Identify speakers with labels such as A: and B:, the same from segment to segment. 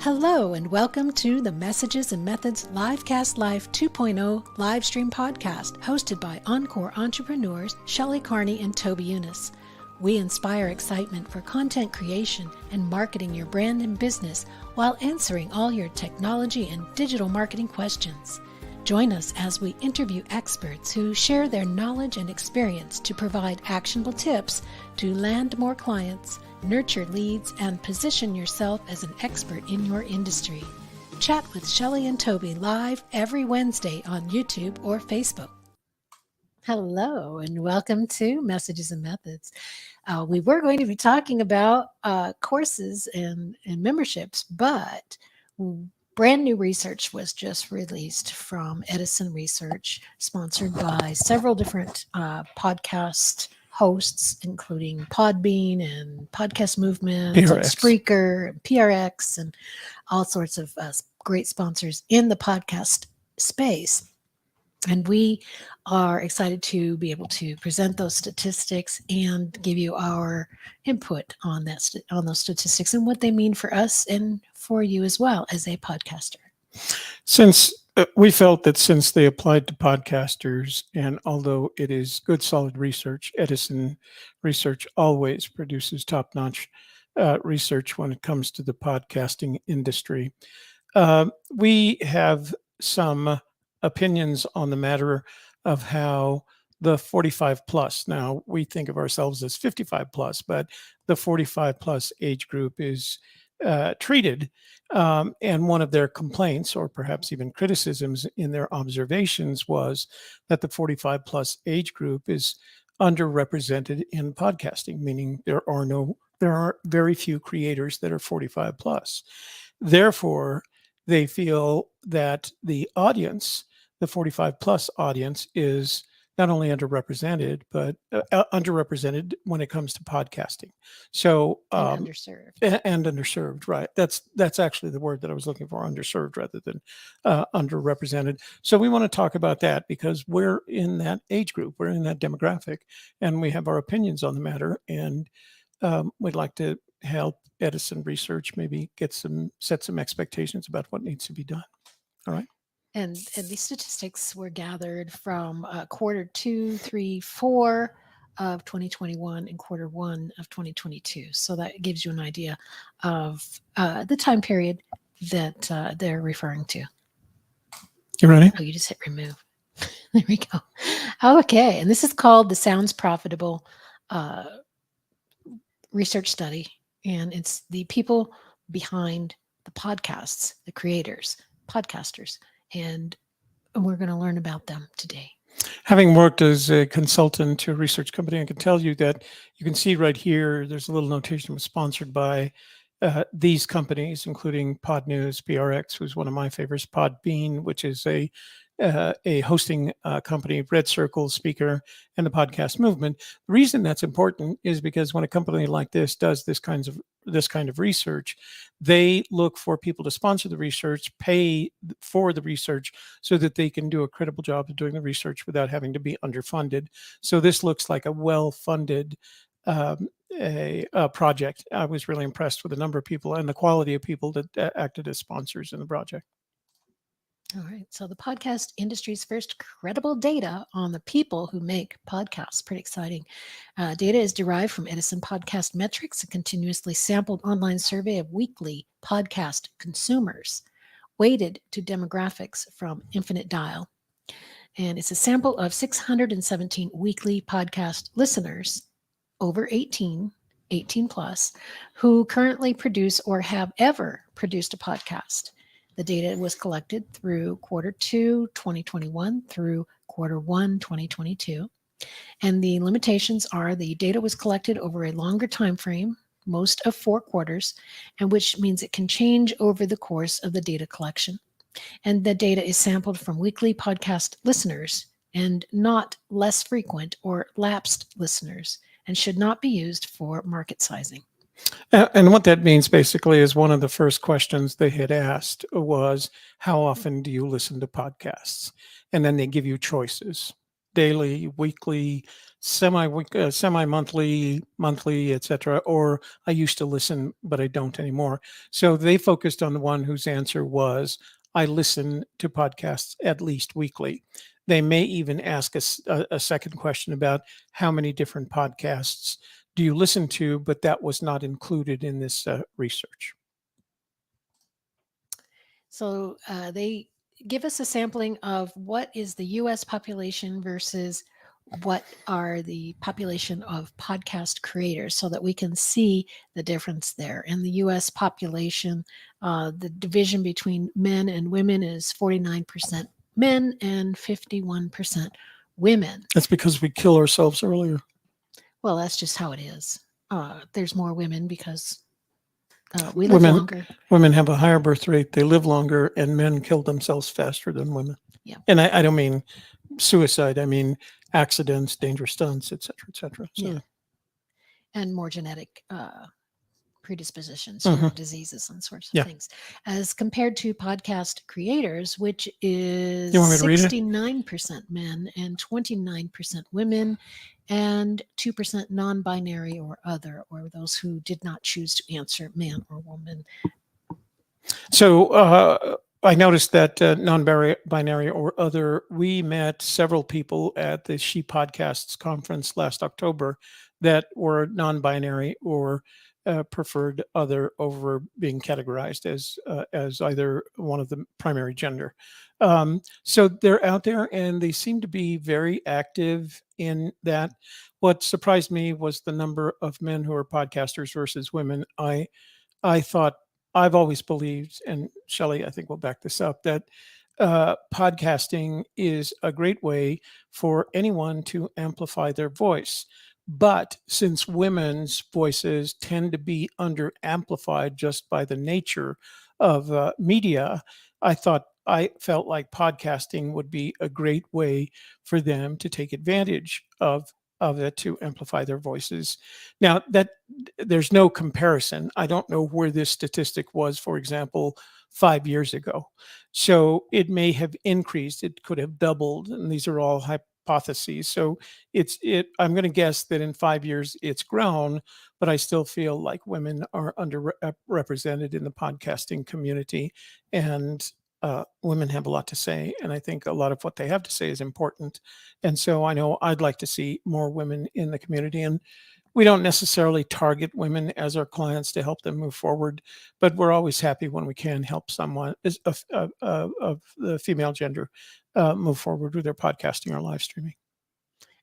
A: Hello and welcome to the Messages and Methods Livecast Live 2.0 live stream podcast hosted by Encore entrepreneurs Shelley Carney and Toby Younis. We inspire excitement for content creation and marketing your brand and business while answering all your technology and digital marketing questions. Join us as we interview experts who share their knowledge and experience to provide actionable tips to land more clients, nurture leads, and position yourself as an expert in your industry. Chat with Shelley and Toby live every Wednesday on YouTube or Facebook. Hello and welcome to Messages and Methods. We were going to be talking about courses and memberships, but brand new research was just released from Edison Research, sponsored by several different podcast hosts, including Podbean and Podcast Movement, and Spreaker, and PRX, and all sorts of great sponsors in the podcast space. And we are excited to be able to present those statistics and give you our input on on those statistics and what they mean for us and for you as well as a podcaster.
B: Since we felt that since they applied to podcasters, and although it is good, solid research, Edison Research always produces top-notch research when it comes to the podcasting industry. We have some opinions on the matter of how the 45 plus, now we think of ourselves as 55 plus, but the 45 plus age group is treated. And one of their complaints, or perhaps even criticisms in their observations, was that the 45 plus age group is underrepresented in podcasting, meaning there are very few creators that are 45 plus. Therefore, they feel that the audience, the 45 plus audience, is not only underrepresented, but underrepresented when it comes to podcasting. So
A: and underserved.
B: And underserved, right? That's actually the word that I was looking for, underserved rather than underrepresented. So we want to talk about that because we're in that age group, we're in that demographic, and we have our opinions on the matter. And we'd like to help Edison Research maybe set some expectations about what needs to be done. All right.
A: And these statistics were gathered from quarter 2, 3, 4 of 2021 and quarter 1 of 2022. So that gives you an idea of the time period that they're referring to.
B: You ready?
A: Oh, you just hit remove. There we go. Okay. And this is called the Sounds Profitable research study. And it's the people behind the podcasts, the creators, podcasters. And we're going to learn about them today.
B: Having worked as a consultant to a research company, I can tell you that you can see right here, there's a little notation was sponsored by these companies, including Pod News, PRX, who's one of my favorites, Podbean, which is a hosting company, Red Circle, Speaker, and the Podcast Movement. The reason that's important is because when a company like this does this kind of research, they look for people to sponsor the research, pay for the research, so that they can do a credible job of doing the research without having to be underfunded. So this looks like a well-funded project. I was really impressed with the number of people and the quality of people that acted as sponsors in the project.
A: All right. So the podcast industry's first credible data on the people who make podcasts. Pretty exciting. Data is derived from Edison Podcast Metrics, a continuously sampled online survey of weekly podcast consumers, weighted to demographics from Infinite Dial. And it's a sample of 617 weekly podcast listeners over 18 plus, who currently produce or have ever produced a podcast. The data was collected through quarter 2, 2021 through quarter 1, 2022. And the limitations are the data was collected over a longer time frame, most of 4 quarters, and which means it can change over the course of the data collection. And the data is sampled from weekly podcast listeners and not less frequent or lapsed listeners, and should not be used for market sizing.
B: And what that means basically is one of the first questions they had asked was, how often do you listen to podcasts? And then they give you choices. daily, weekly, semi-monthly, monthly, etc. Or I used to listen, but I don't anymore. So they focused on the one whose answer was, I listen to podcasts at least weekly. They may even ask us a second question about how many different podcasts do you listen to, but that was not included in this research.
A: So they give us a sampling of what is the U.S. population versus what are the population of podcast creators, so that we can see the difference there. In the U.S. population, the division between men and women is 49% men and 51% women.
B: That's because we kill ourselves earlier.
A: Well, that's just how it is. There's more women because we live longer.
B: Women have a higher birth rate, they live longer, and men kill themselves faster than women.
A: Yeah.
B: And I don't mean suicide, I mean accidents, dangerous stunts, et cetera, et cetera. So,
A: yeah. And more genetic predispositions for diseases and sorts of things, as compared to podcast creators, which is 69% men and 29% women and 2% non-binary or other, or those who did not choose to answer man or woman.
B: So I noticed that non-binary or other, we met several people at the She Podcasts conference last October that were non-binary or preferred other over being categorized as either one of the primary gender. So they're out there and they seem to be very active in that. What surprised me was the number of men who are podcasters versus women. I thought, I've always believed, and Shelley, I think will back this up, that podcasting is a great way for anyone to amplify their voice. But since women's voices tend to be under amplified just by the nature of media, I felt like podcasting would be a great way for them to take advantage of it to amplify their voices. Now, that there's no comparison. I don't know where this statistic was, for example, 5 years ago. So it may have increased. It could have doubled, and these are all hypotheses. So I'm going to guess that in 5 years it's grown, but I still feel like women are underrepresented in the podcasting community, and women have a lot to say, and I think a lot of what they have to say is important. And so I know I'd like to see more women in the community, and we don't necessarily target women as our clients to help them move forward, but we're always happy when we can help someone of the female gender move forward with their podcasting or live streaming.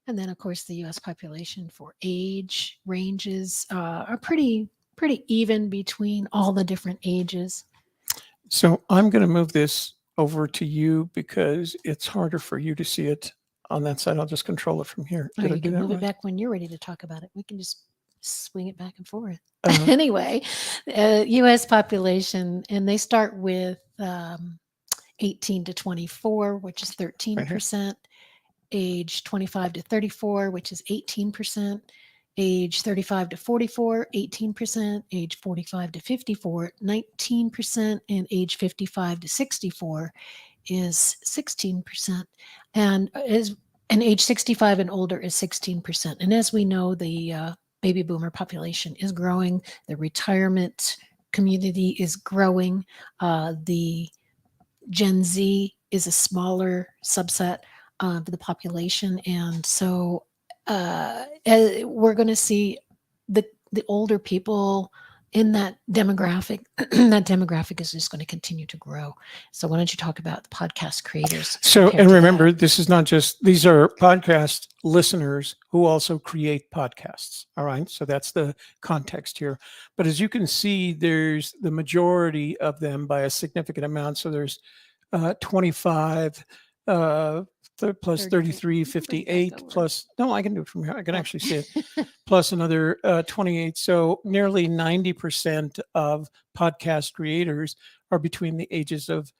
A: And then, of course, the U.S. population for age ranges are pretty even between all the different ages.
B: So I'm going to move this over to you because it's harder for you to see it on that side. I'll just control it from here.
A: Did I do that? Move it back when you're ready to talk about it. We can just swing it back and forth. Anyway, U.S. population, and they start with 18 to 24, which is 13%. Age 25 to 34, which is 18%. Age 35 to 44, 18%. Age 45 to 54, 19%. And age 55 to 64 is 16%. And age 65 and older is 16%. And as we know, the baby boomer population is growing. The retirement community is growing. The Gen Z is a smaller subset of the population, and so we're going to see the older people in that demographic. That demographic is just going to continue to grow. So why don't you talk about the podcast creators?
B: So, and remember, this is not just, these are podcast listeners who also create podcasts. All right. So that's the context here. But as you can see, there's the majority of them by a significant amount. So there's 25 plus 33, 58 plus, no, I can do it from here. I can actually see it. Plus another 28. So nearly 90% of podcast creators are between the ages of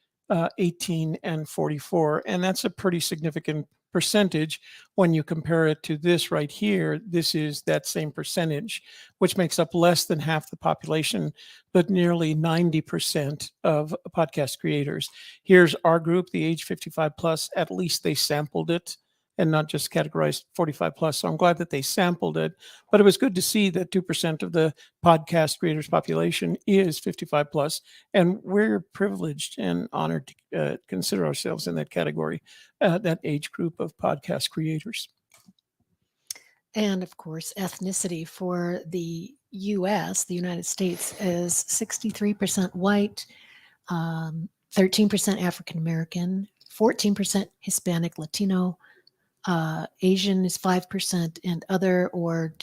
B: 18 and 44. And that's a pretty significant percentage when you compare it to this right here. This is that same percentage, which makes up less than half the population, but nearly 90% of podcast creators. Here's our group, the age 55 plus. At least they sampled it and not just categorized 45 plus. So I'm glad that they sampled it, but it was good to see that 2% of the podcast creators population is 55 plus, and we're privileged and honored to consider ourselves in that category, that age group of podcast creators.
A: And of course, ethnicity for the US, the United States, is 63% white, 13% African American, 14% Hispanic Latino, Asian is 5%, and other or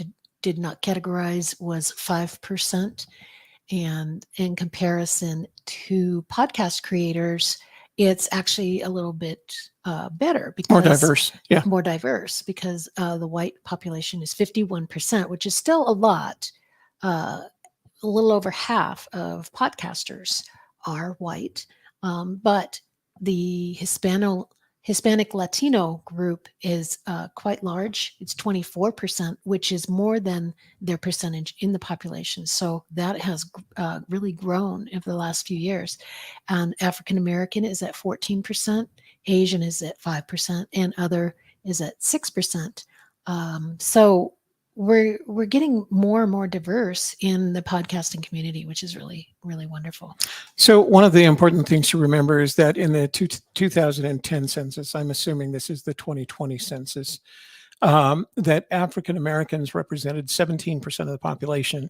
A: did not categorize was 5%. And in comparison to podcast creators, it's actually a little bit better because
B: More diverse. Yeah.
A: more diverse because the white population is 51%, which is still a lot. A little over half of podcasters are white, but the Hispanic Latino group is quite large. It's 24%, which is more than their percentage in the population. So that has really grown over the last few years. And African American is at 14%, Asian is at 5%, and other is at 6%. So we're getting more and more diverse in the podcasting community, which is really, really wonderful.
B: So one of the important things to remember is that in the 2010 census, I'm assuming this is the 2020 census, that African Americans represented 17% of the population.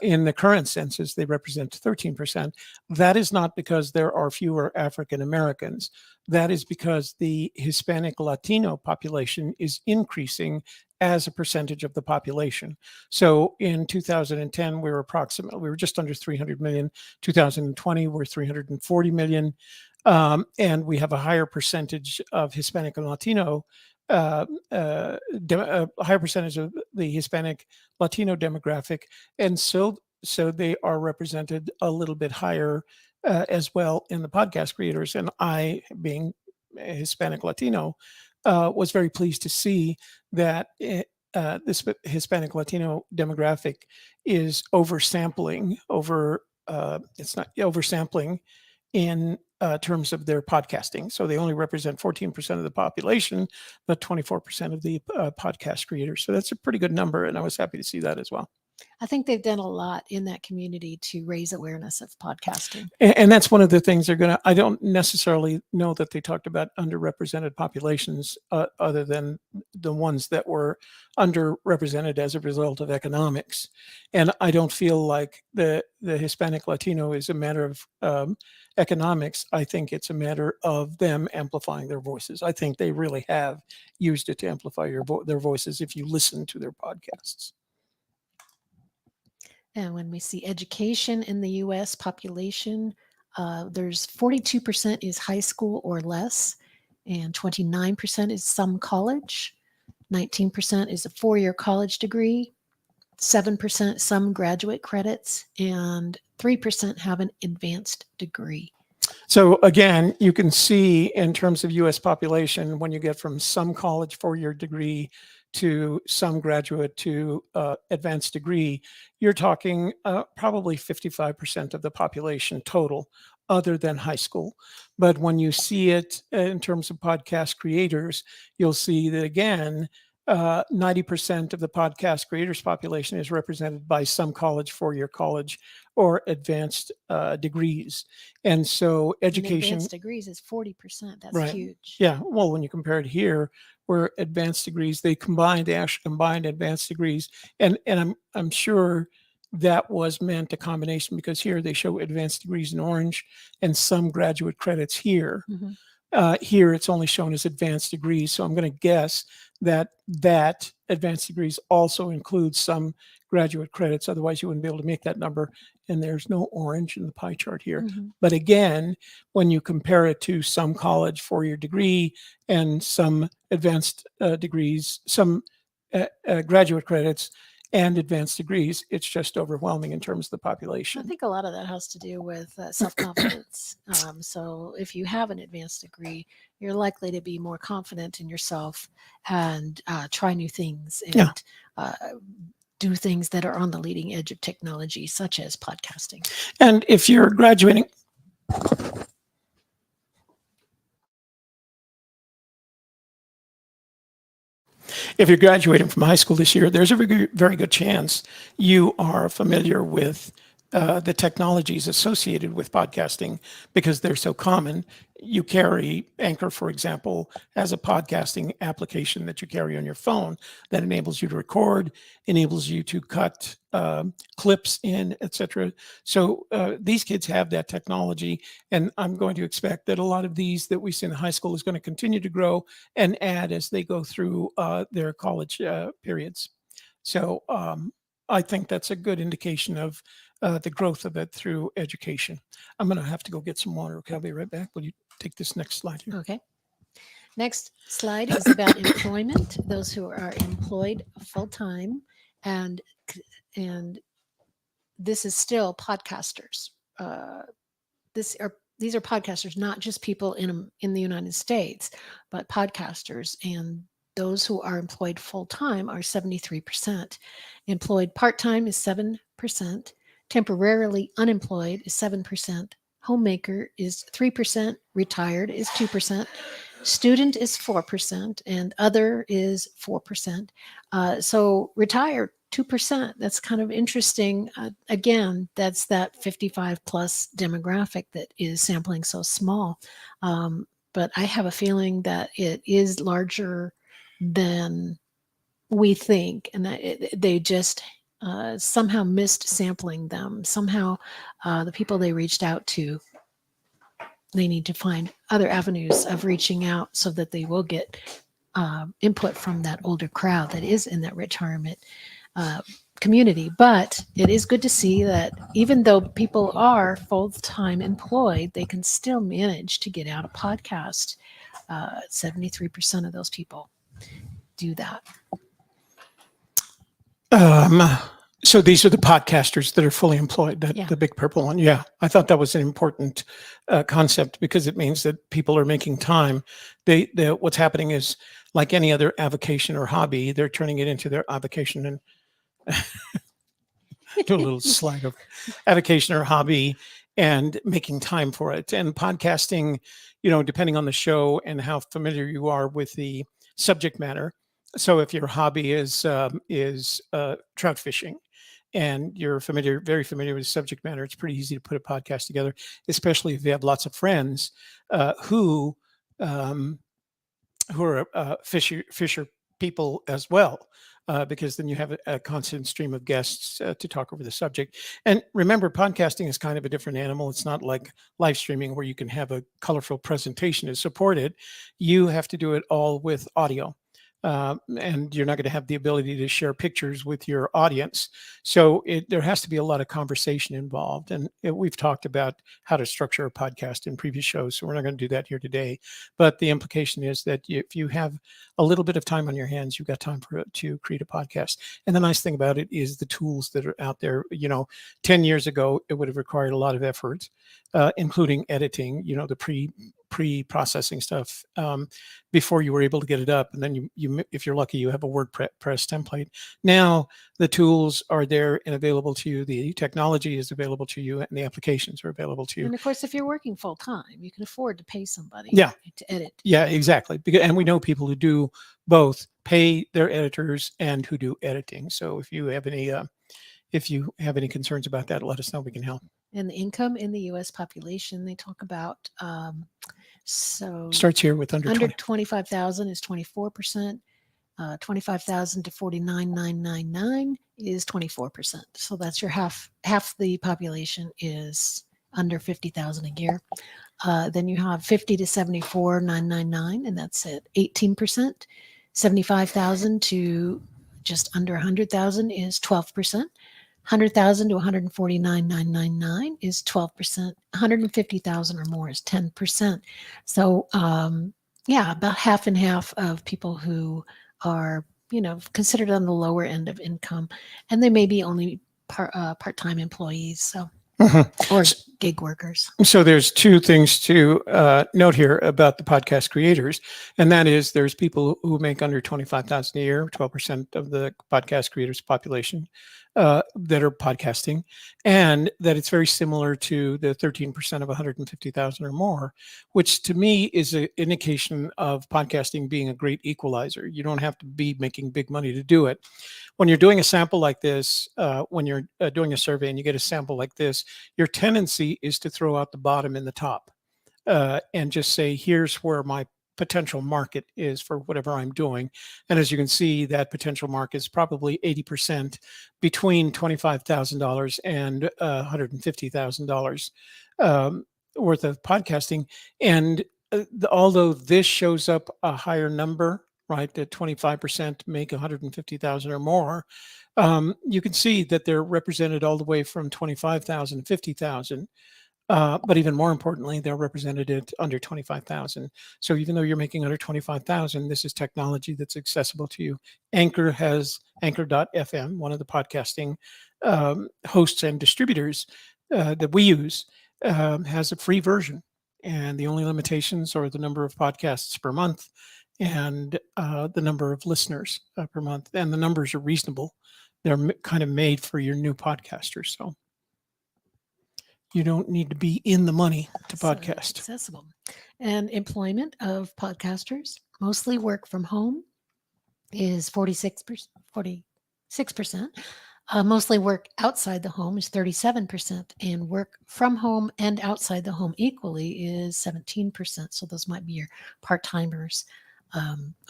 B: In the current census, they represent 13%. That is not because there are fewer African Americans. That is because the Hispanic Latino population is increasing as a percentage of the population. So in 2010, we were just under 300 million. 2020, we're 340 million. And we have a higher percentage of Hispanic and Latino, a higher percentage of the Hispanic Latino demographic. And so they are represented a little bit higher as well in the podcast creators. And I, being a Hispanic Latino, was very pleased to see that this Hispanic Latino demographic is oversampling in terms of their podcasting. So they only represent 14% of the population, but 24% of the podcast creators. So that's a pretty good number, and I was happy to see that as well.
A: I think they've done a lot in that community to raise awareness of podcasting.
B: And that's one of the things I don't necessarily know that they talked about underrepresented populations other than the ones that were underrepresented as a result of economics. And I don't feel like the Hispanic Latino is a matter of economics. I think it's a matter of them amplifying their voices. I think they really have used it to amplify their voices if you listen to their podcasts.
A: And when we see education in the U.S. population, there's 42% is high school or less, and 29% is some college, 19% is a 4-year college degree, 7% some graduate credits, and 3% have an advanced degree.
B: So again, you can see in terms of U.S. population, when you get from some college 4-year degree to some graduate to advanced degree, you're talking probably 55% of the population total, other than high school. But when you see it in terms of podcast creators, you'll see that again, 90% of the podcast creators population is represented by some college, 4-year college, or advanced degrees. And so education—
A: advanced degrees is 40%. That's
B: right.
A: Huge.
B: Yeah. Well, when you compare it here, where advanced degrees, they actually combined advanced degrees. And I'm sure that was meant a combination, because here they show advanced degrees in orange and some graduate credits here. Mm-hmm. Here it's only shown as advanced degrees. So I'm going to guess that advanced degrees also includes some graduate credits. Otherwise, you wouldn't be able to make that number. And there's no orange in the pie chart here. Mm-hmm. But again, when you compare it to some college 4-year degree and some advanced degrees, some graduate credits and advanced degrees, it's just overwhelming in terms of the population.
A: I think a lot of that has to do with self-confidence. So if you have an advanced degree, you're likely to be more confident in yourself and try new things and do things that are on the leading edge of technology, such as podcasting.
B: And if you're graduating if you're graduating from high school this year, there's a very good chance you are familiar with the technologies associated with podcasting because they're so common. You carry Anchor, for example, as a podcasting application that you carry on your phone that enables you to record, enables you to cut clips in, etc. So these kids have that technology, and I'm going to expect that a lot of these that we see in high school is going to continue to grow and add as they go through their college periods. So I think that's a good indication of the growth of it through education. I'm going to have to go get some water. Okay, I'll be right back. Will you take this next slide here?
A: Okay. Next slide is about employment, those who are employed full-time, and this is still podcasters. These are podcasters, not just people in the United States, but podcasters. And those who are employed full-time are 73%. Employed part-time is 7%. Temporarily unemployed is 7%. Homemaker is 3%. Retired is 2%. Student is 4%. And other is 4%. So retired, 2%. That's kind of interesting. Again, that's that 55 plus demographic that is sampling so small. But I have a feeling that it is larger than we think, and that they just somehow missed sampling them. Somehow the people they reached out to, they need to find other avenues of reaching out so that they will get input from that older crowd that is in that retirement community. But it is good to see that even though people are full-time employed, they can still manage to get out a podcast. 73% of those people do that.
B: So these are the podcasters that are fully employed, the big purple one. Yeah, I thought that was an important concept because it means that people are making time. What's happening is like any other avocation or hobby, they're turning it into their avocation and do a little slide of avocation or hobby and making time for it. And podcasting, depending on the show and how familiar you are with the subject matter. So if your hobby is trout fishing and you're very familiar with the subject matter, it's pretty easy to put a podcast together, especially if you have lots of friends who are fisher people as well, because then you have a constant stream of guests to talk over the subject. And remember, podcasting is kind of a different animal. It's not like live streaming where you can have a colorful presentation to support it. You have to do it all with audio. And you're not going to have the ability to share pictures with your audience. So there has to be a lot of conversation involved. And we've talked about how to structure a podcast in previous shows, so we're not going to do that here today. But the implication is that if you have a little bit of time on your hands, you've got time to create a podcast. And the nice thing about it is the tools that are out there. 10 years ago, it would have required a lot of effort, including editing, the pre-processing stuff before you were able to get it up. And then you if you're lucky, you have a WordPress template. Now the tools are there and available to you. The technology is available to you and the applications are available to you.
A: And of course, if you're working full time, you can afford to pay somebody to edit.
B: Yeah, exactly. And we know people who do both, pay their editors and who do editing. So if you have any concerns about that, let us know. We can help.
A: And the income in the U.S. population, they talk about,
B: starts here with under
A: 25,000 is 24%. 25,000 to 49,999 is 24%. So that's your half the population is under 50,000 a year. Then you have 50 to 74,999, and that's at 18%. 75,000 to just under 100,000 is 12%. 100,000 to 149,999 is 12%. 150,000 or more is 10%. So about half and half of people who are considered on the lower end of income, and they may be only part-time employees, so or gig workers.
B: So there's two things to note here about the podcast creators, and that is there's people who make under 25,000 a year, 12% of the podcast creators population. that are podcasting, and that it's very similar to the 13% of 150,000 or more, which to me is an indication of podcasting being a great equalizer. You don't have to be making big money to do it. When you're doing a sample like this, when you're doing a survey and you get a sample like this, your tendency is to throw out the bottom and the top, and just say, here's where my potential market is for whatever I'm doing. And as you can see, that potential market is probably 80% between $25,000 and $150,000 worth of podcasting. And although this shows up a higher number, right, that 25% make 150,000 or more, you can see that they're represented all the way from 25,000 to 50,000. But even more importantly, they're represented at under 25,000. So even though you're making under 25,000, this is technology that's accessible to you. Anchor has Anchor.fm, one of the podcasting hosts and distributors that we use, has a free version. And the only limitations are the number of podcasts per month and the number of listeners per month. And the numbers are reasonable. They're kind of made for your new podcasters. So you don't need to be in the money to podcast.
A: Accessible. And employment of podcasters, mostly work from home, is 46%. Mostly work outside the home is 37%, and work from home and outside the home equally is 17%. So those might be your part-timers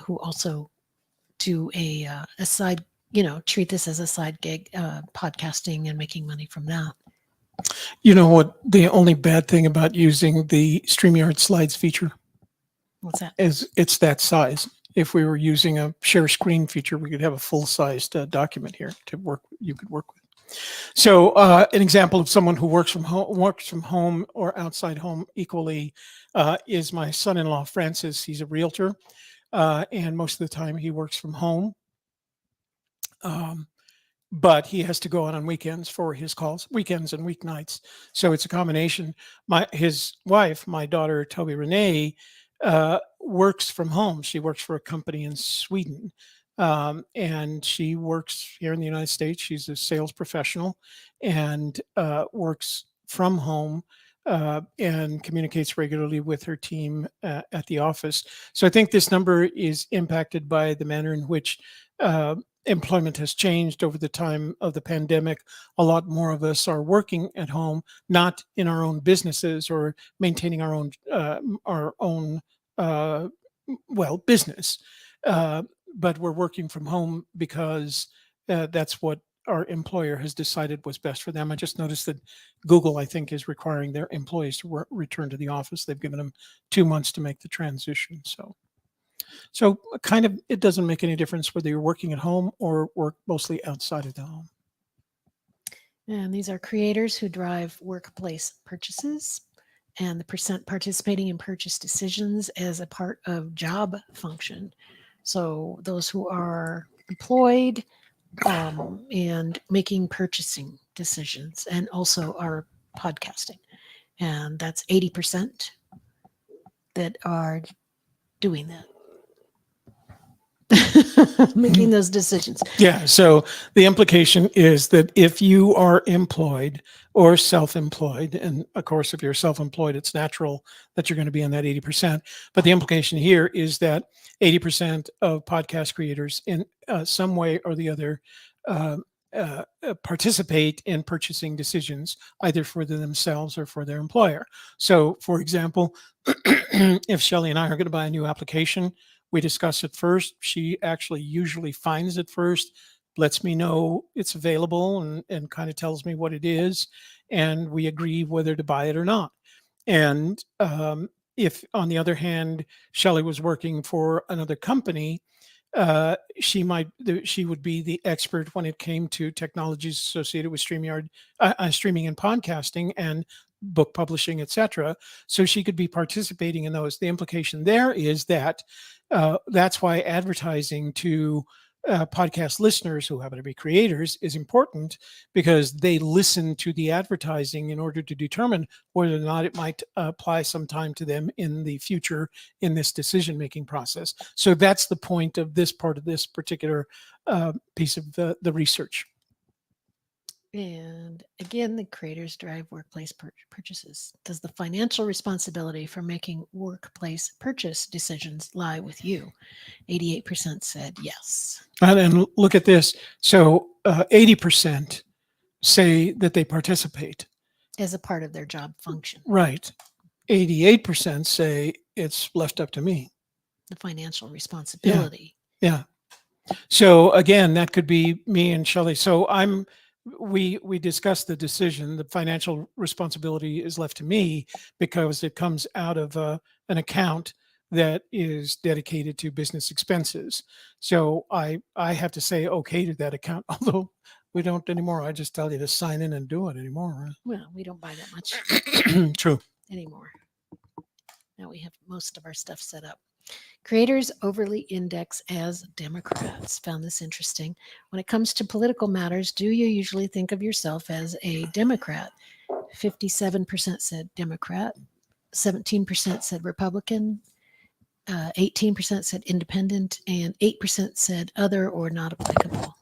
A: who also do a side, treat this as a side gig, podcasting and making money from that.
B: You know what? The only bad thing about using the StreamYard slides feature,
A: what's that?
B: Is it's that size. If we were using a share screen feature, we could have a full-sized document here to work. You could work with. So, an example of someone who works from home or outside home equally is my son-in-law Francis. He's a realtor, and most of the time he works from home. But he has to go out on weekends for his calls, weekends and weeknights. So it's a combination. His wife, my daughter, Toby Renee, works from home. She works for a company in Sweden. And she works here in the United States. She's a sales professional and works from home and communicates regularly with her team at the office. So I think this number is impacted by the manner in which employment has changed over the time of the pandemic. A lot more of us are working at home, not in our own businesses or maintaining our own business, but we're working from home because that's what our employer has decided was best for them. I just noticed that Google, I think, is requiring their employees to return to the office. They've given them 2 months to make the transition. So kind of, it doesn't make any difference whether you're working at home or work mostly outside of the home.
A: And these are creators who drive workplace purchases, and the percent participating in purchase decisions as a part of job function. So those who are employed and making purchasing decisions, and also are podcasting. And that's 80% that are doing that. Making those decisions.
B: Yeah. So the implication is that if you are employed or self-employed, and of course, if you're self-employed, it's natural that you're going to be in that 80%. But the implication here is that 80% of podcast creators in some way or the other participate in purchasing decisions, either for themselves or for their employer. So, for example, if Shelley and I are going to buy a new application, we discuss it first. She actually usually finds it first, lets me know it's available, and kind of tells me what it is, and we agree whether to buy it or not. And if, on the other hand, Shelley was working for another company, she would be the expert when it came to technologies associated with StreamYard, streaming and podcasting, and book publishing, etc. So she could be participating in those. The implication there is that that's why advertising to podcast listeners who happen to be creators is important, because they listen to the advertising in order to determine whether or not it might apply sometime to them in the future in this decision-making process. So that's the point of this part of this particular piece of the research.
A: And again, the creators drive workplace purchases. Does the financial responsibility for making workplace purchase decisions lie with you? 88% said yes.
B: And look at this. So 80% say that they participate.
A: As a part of their job function,
B: Right. 88% say it's left up to me.
A: the financial responsibility.
B: Yeah. So again, that could be me and Shelley. So we discussed the decision. The financial responsibility is left to me because it comes out of an account that is dedicated to business expenses. So I have to say okay to that account, although we don't anymore. I just tell you to sign in and do it anymore.
A: Well, we don't buy that much
B: True.
A: anymore. Now we have most of our stuff set up. Creators overly index as Democrats. Found this interesting. When it comes to political matters, do you usually think of yourself as a Democrat? 57% said Democrat, 17% said Republican, 18% said independent, and 8% said other or not applicable.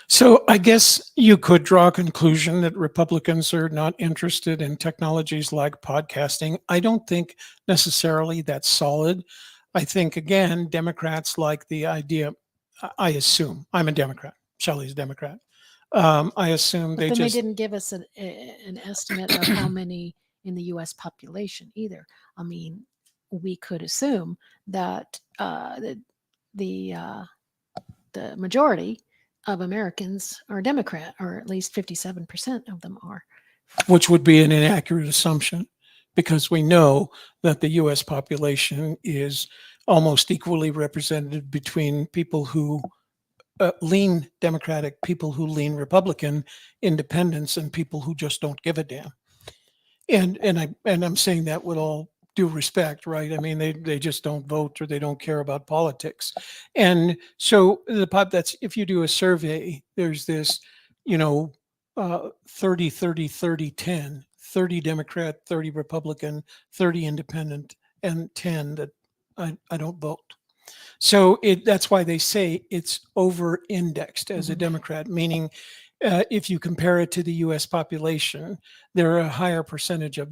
B: So I guess you could draw a conclusion that Republicans are not interested in technologies like podcasting. I don't think necessarily that's solid. I think, again, Democrats like the idea. I assume I'm a Democrat. Shelley's a Democrat. I assume
A: But
B: they
A: then
B: just.
A: they didn't give us an estimate of how many in the U.S. population either. I mean, we could assume that the majority of Americans are Democrat, or at least 57% of them are.
B: Which would be an inaccurate assumption because we know that the US population is almost equally represented between people who lean Democratic, people who lean Republican, independents, and people who just don't give a damn. And I'm saying that with all due respect, right? I mean, they just don't vote or they don't care about politics. And so that's if you do a survey, there's this, you know, 30, 30, 30, 10, 30 Democrat, 30 Republican, 30 independent, and 10 that I don't vote. So that's why they say it's over indexed as a Democrat, meaning if you compare it to the US population, there are a higher percentage of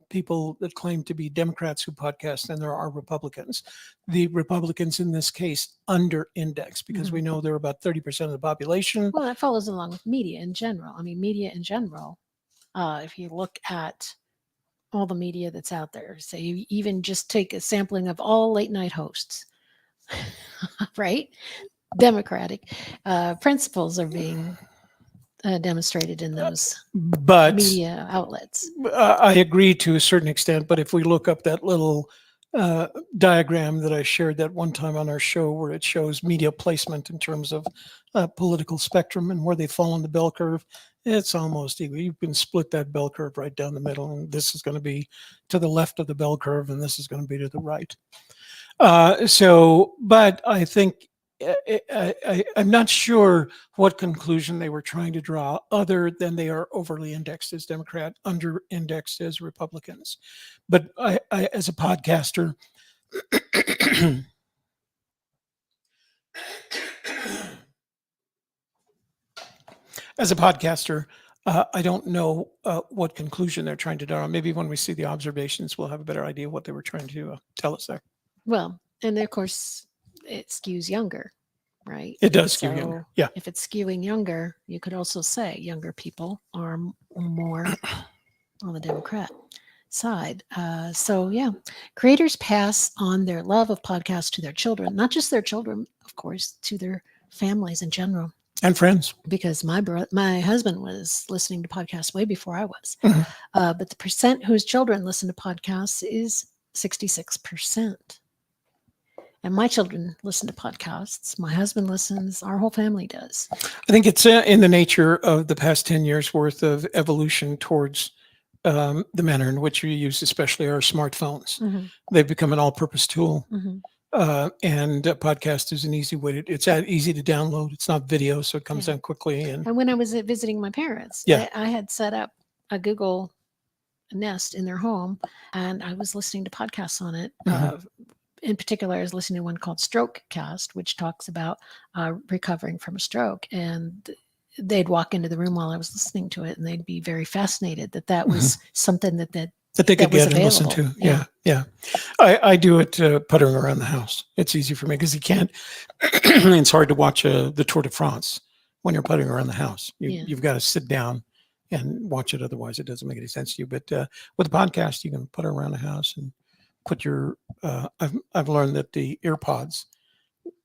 B: people that claim to be Democrats who podcast than there are Republicans. The Republicans in this case under index because we know they're about 30% of the population.
A: Well, that follows along with media in general. I mean, media in general, if you look at all the media that's out there, say you even just take a sampling of all late night hosts, right? Democratic principles are being demonstrated in those
B: But
A: media outlets.
B: I agree to a certain extent. But if we look up that little diagram that I shared that one time on our show where it shows media placement in terms of political spectrum and where they fall on the bell curve, it's almost equal. You can split that bell curve right down the middle, and this is going to be to the left of the bell curve, and this is going to be to the right. But I think I'm not sure what conclusion they were trying to draw other than they are overly indexed as Democrat, under indexed as Republicans. But I as a podcaster, I don't know what conclusion they're trying to draw. Maybe when we see the observations, we'll have a better idea what they were trying to tell us there.
A: Well, and of course, it skews younger, right?
B: It does skew younger. Yeah.
A: If it's skewing younger, you could also say younger people are more on the Democrat side. So, yeah, creators pass on their love of podcasts to their children, not just their children, of course, to their families in general.
B: And friends.
A: Because my husband was listening to podcasts way before I was. But the percent whose children listen to podcasts is 66%. And my children listen to podcasts. My husband listens. Our whole family does.
B: I think it's in the nature of the past 10 years worth of evolution towards the manner in which we use, especially our smartphones. They've become an all-purpose tool. And a podcast is an easy way to, it's easy to download. It's not video, so it comes down quickly. And
A: when I was visiting my parents, I had set up a Google Nest in their home, and I was listening to podcasts on it. In particular, I was listening to one called Stroke Cast, which talks about recovering from a stroke. And they'd walk into the room while I was listening to it, and they'd be very fascinated that
B: Mm-hmm.
A: was something that
B: they could
A: was
B: get and listen
A: available.
B: to. Yeah. I do it puttering around the house. It's easy for me because you can't. It's hard to watch the Tour de France when you're puttering around the house. You've got to sit down and watch it. Otherwise, it doesn't make any sense to you. But with a podcast, you can putter around the house and put your. I've learned that the AirPods,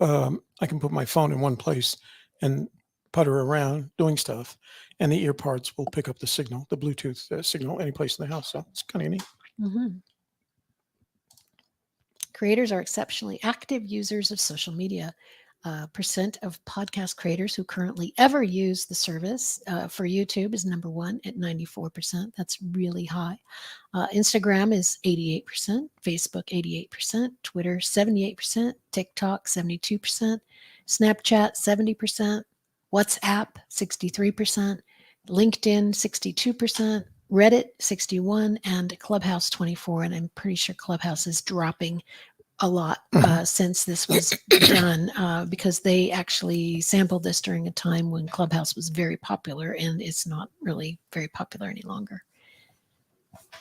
B: I can put my phone in one place and putter around doing stuff, and the earpods will pick up the signal, the Bluetooth signal, any place in the house. So it's kind of neat.
A: Mm-hmm. Creators are exceptionally active users of social media. Percent of podcast creators who currently ever use the service for YouTube is number one at 94%. That's really high. Instagram is 88%, Facebook 88%, Twitter 78%, TikTok 72%, Snapchat 70%, WhatsApp 63%, LinkedIn 62%, Reddit 61%, and Clubhouse 24%. And I'm pretty sure Clubhouse is dropping a lot since this was done because they actually sampled this during a time when Clubhouse was very popular, and it's not really very popular any longer.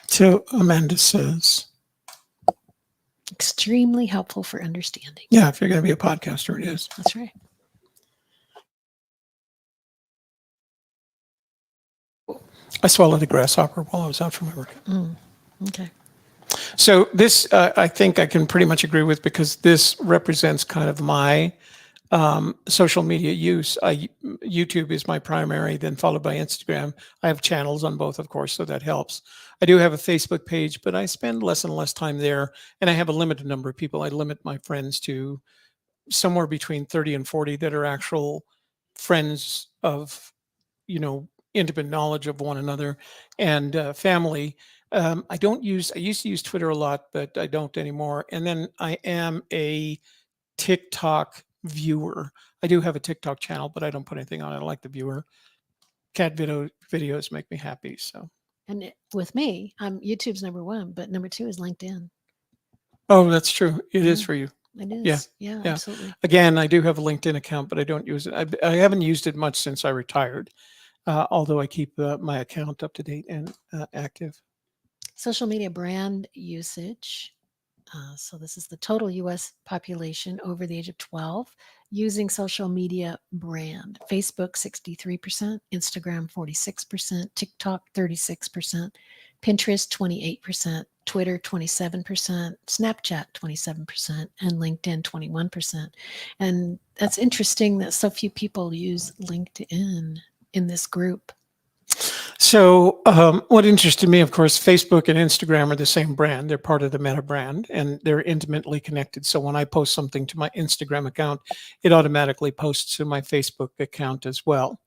B: So Amanda says,
A: extremely helpful for understanding.
B: Yeah, if you're going to be a podcaster, it is.
A: That's right.
B: I swallowed a grasshopper while I was out from my work.
A: Okay.
B: So this, I think I can pretty much agree with, because this represents kind of my social media use. YouTube is my primary, then followed by Instagram. I have channels on both, of course, so that helps. I do have a Facebook page, but I spend less and less time there, and I have a limited number of people. I limit my friends to somewhere between 30 and 40 that are actual friends of, intimate knowledge of one another, and family. I used to use Twitter a lot, but I don't anymore. And then I am a TikTok viewer. I do have a TikTok channel, but I don't put anything on it. I like the viewer. Cat videos make me happy. So.
A: And with me, YouTube's number one, but number two is LinkedIn.
B: Oh, that's true. It is for you.
A: It is. Yeah, absolutely.
B: Again, I do have a LinkedIn account, but I don't use it. I haven't used it much since I retired, although I keep my account up to date and active.
A: Social media brand usage. So this is the total U.S. population over the age of 12 using social media brand. Facebook 63%, Instagram 46%, TikTok 36%, Pinterest 28%, Twitter 27%, Snapchat 27%, and LinkedIn 21%. And that's interesting that so few people use LinkedIn in this group.
B: So what interested me, of course, Facebook and Instagram are the same brand. They're part of the Meta brand, and they're intimately connected. So when I post something to my Instagram account, it automatically posts to my Facebook account as well.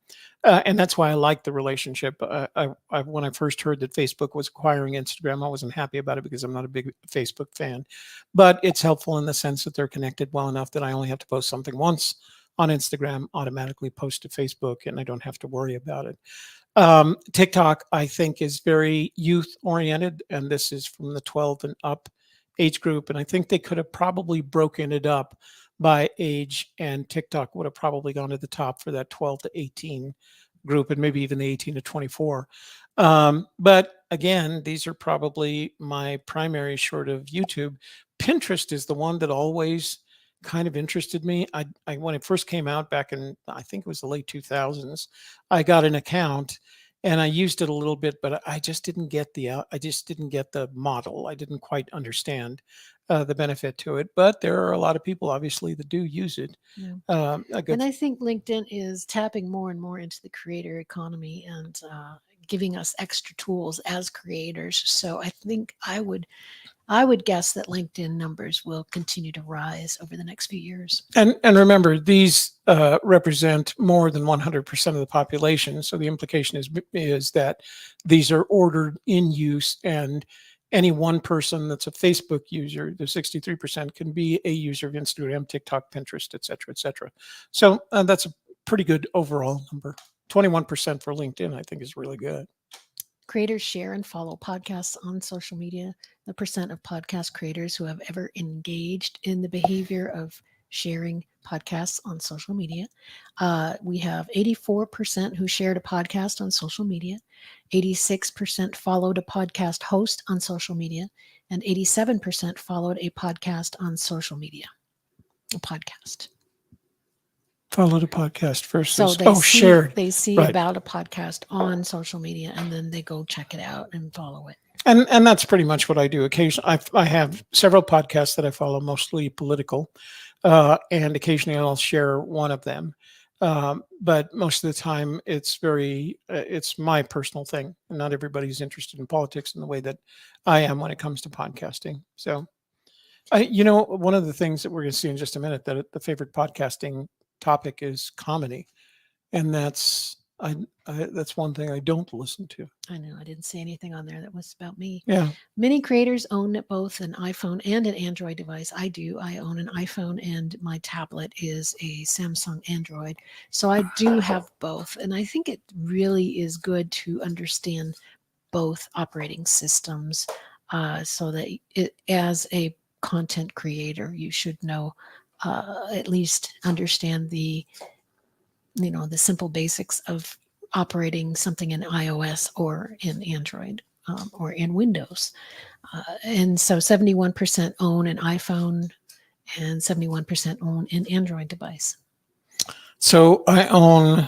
B: And that's why I like the relationship. When I first heard that Facebook was acquiring Instagram, I wasn't happy about it because I'm not a big Facebook fan. But it's helpful in the sense that they're connected well enough that I only have to post something once on Instagram, automatically post to Facebook, and I don't have to worry about it. TikTok, I think, is very youth oriented, and this is from the 12 and up age group. And I think they could have probably broken it up by age, and TikTok would have probably gone to the top for that 12 to 18 group, and maybe even the 18 to 24. But again, these are probably my primary short of YouTube. Pinterest is the one that always kind of interested me. I when it first came out back in, I think it was the late 2000s, I got an account and I used it a little bit, but I just didn't get the model. I didn't quite understand the benefit to it. But there are a lot of people, obviously, that do use it.
A: Yeah. And I think LinkedIn is tapping more and more into the creator economy and giving us extra tools as creators. So I think I would guess that LinkedIn numbers will continue to rise over the next few years.
B: And remember, these represent more than 100% of the population. So the implication is that these are ordered in use, and any one person that's a Facebook user, the 63%, can be a user of Instagram, TikTok, Pinterest, et cetera, et cetera. So that's a pretty good overall number. 21% for LinkedIn, I think, is really good.
A: Creators share and follow podcasts on social media. The percent of podcast creators who have ever engaged in the behavior of sharing podcasts on social media. We have 84% who shared a podcast on social media, 86% followed a podcast host on social media, and 87% followed a podcast on social media. A podcast.
B: Followed a podcast versus
A: So
B: shared.
A: they see
B: Right.
A: about a podcast on social media, and then they go check it out and follow it.
B: And that's pretty much what I do. Occasionally, I have several podcasts that I follow, mostly political, and occasionally I'll share one of them. But most of the time, it's my personal thing. And not everybody's interested in politics in the way that I am when it comes to podcasting. So, one of the things that we're going to see in just a minute, that the favorite podcasting topic is comedy, and that's one thing I don't listen to.
A: I know I didn't see anything on there that was about me.
B: Yeah.
A: Many creators own both an iPhone and an Android device. I do. I own an iPhone, and my tablet is a Samsung Android. So I do have both. And I think it really is good to understand both operating systems, so that as a content creator, you should know, at least understand the simple basics of operating something in iOS or in Android, or in Windows. And so 71% own an iPhone and 71% own an Android device.
B: So I own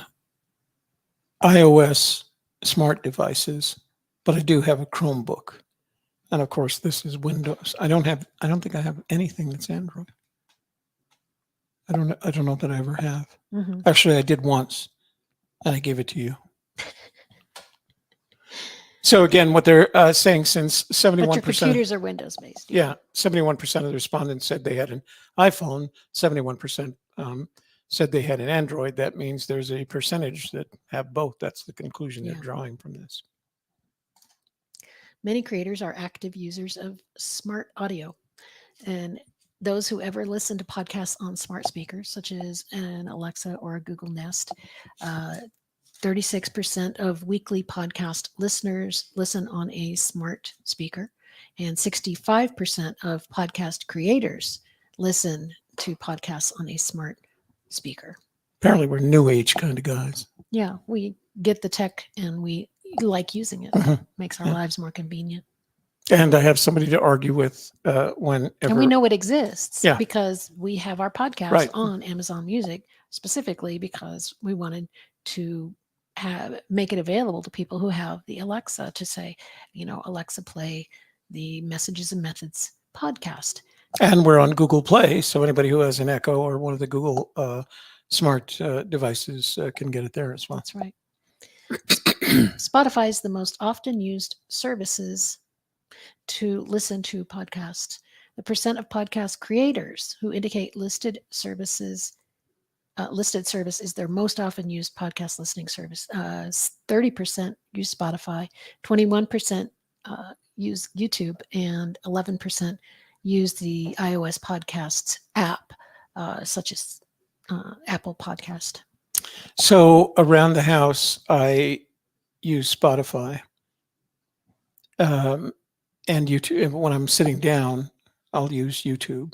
B: iOS smart devices, but I do have a Chromebook. And of course, this is Windows. I don't think I have anything that's Android. I don't know that I ever have.
A: Mm-hmm.
B: Actually, I did once, and I gave it to you. So again, what they're saying, since 71%,
A: but your computers are Windows based.
B: Yeah, 71% of the respondents said they had an iPhone. 71% said they had an Android. That means there's a percentage that have both. That's the conclusion they're drawing from this.
A: Many creators are active users of smart audio, and those who ever listen to podcasts on smart speakers, such as an Alexa or a Google Nest, 36% of weekly podcast listeners listen on a smart speaker, and 65% of podcast creators listen to podcasts on a smart speaker.
B: Apparently, we're new age kind of guys.
A: Yeah, we get the tech and we like using it. Mm-hmm. Makes our lives more convenient.
B: And I have somebody to argue with whenever.
A: And we know it exists because we have our podcast on Amazon Music, specifically because we wanted to make it available to people who have the Alexa, to say, Alexa, play the Messages and Methods podcast.
B: And we're on Google Play, so anybody who has an Echo or one of the Google smart devices can get it there as well.
A: That's right. Spotify is the most often used services to listen to podcasts. The percent of podcast creators who indicate listed service is their most often used podcast listening service. 30% use Spotify, 21% use YouTube, and 11% use the iOS podcasts app, such as Apple Podcast.
B: So around the house, I use Spotify. And YouTube. When I'm sitting down, I'll use YouTube,